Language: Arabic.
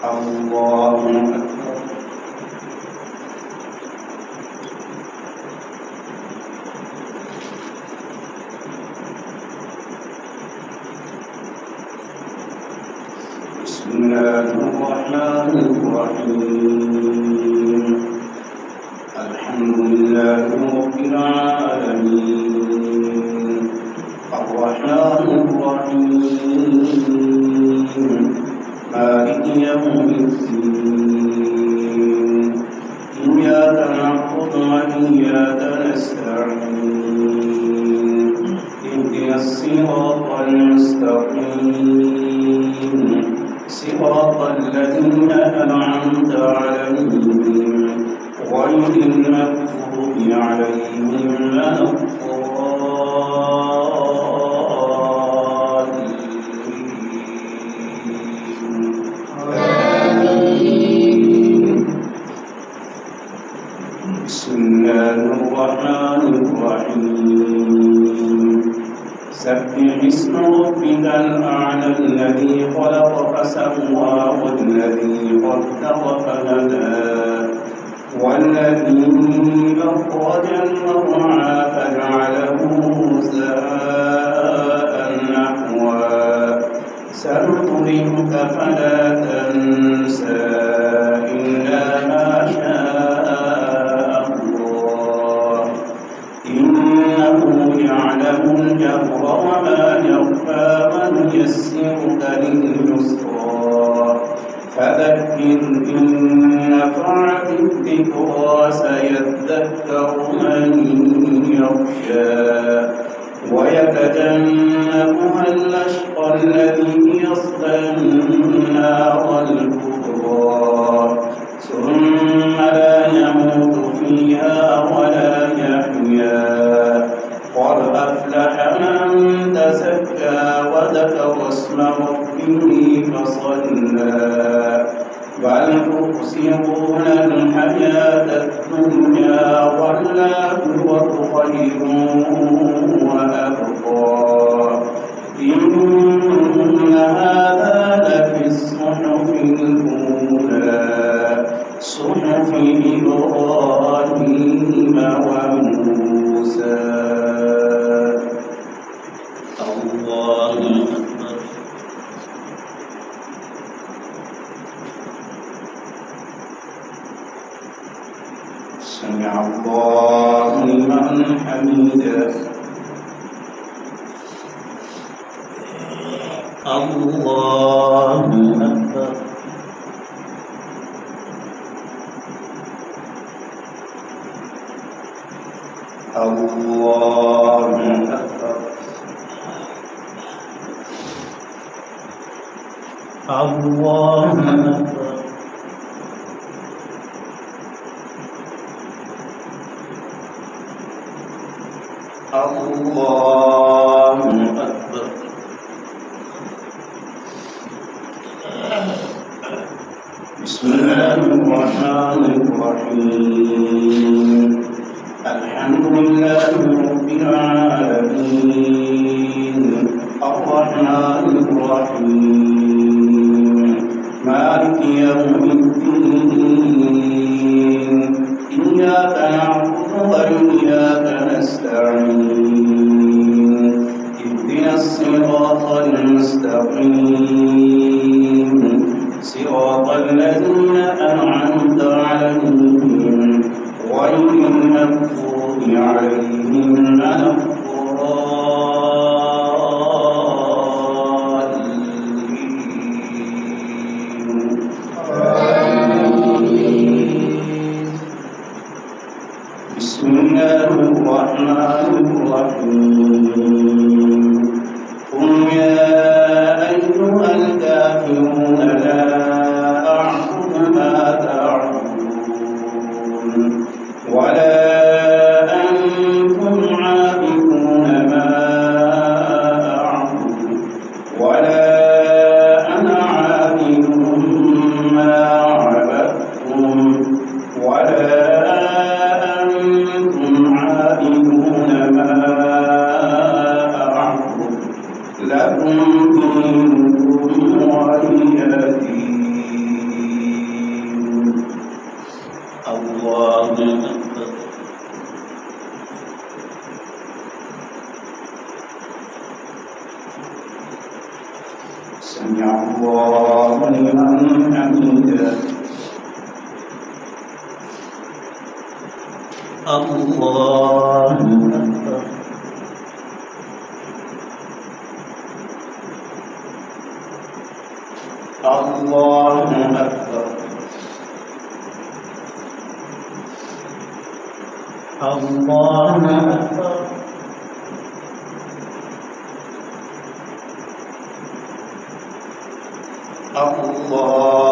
الله أكبر. بسم الله الرحمن الرحيم. الحمد لله رب العالمين الرحمن الرحيم مالك يوم الدين إياك نعبد وإياك نستعين اهدنا الصراط المستقيم صراط الذين أنعمت عليهم غير المغضوب عليهم ولا الضالين. بسم الله الرحمن الرحيم سبح اسم ربك الأعلى الذي خلق فسوى والذي قدر فهدى والذي أخرج المرعى فجعله غثاء نحوا سنقرئك فلا تنسى إلا ما شاء الله إنه يعلم الجهر وما يخفى ونيسرك لليسرى فذكر إن نفعت الذكرى سيذكر من يخشى ويتجنبها الأشقى الذي يصلى النار الكبرى ثم لا يموت فيها ولا يحيا قد أفلح من تزكى وذكر اسم ربه فصلى بل تؤثرون الحياة الدنيا والآخرة خير وأبقى إن هذا لفي الصحف الأولى صحف إبراهيم وموسى. الله أكبر. سمع الله لمن حمده. الله أكبر. الله أكبر. الله أكبر. الله أكبر. بسم الله الرحمن الرحيم الحمد لله رب العالمين الرحمن الرحيم مالك يوم الدين إياك نعبد وإياك نستعين اهدنا الصراط المستقيم صراط الذين أنعمت عليهم غير المغضوب عليهم ولا الضالين. بسم الله الرحمن الرحيم قل يا أيها الكافرون لا أعبد ما تعبدون ولا أنتم الله لمن حمده الله أكبر الله أكبر الله أكبر الله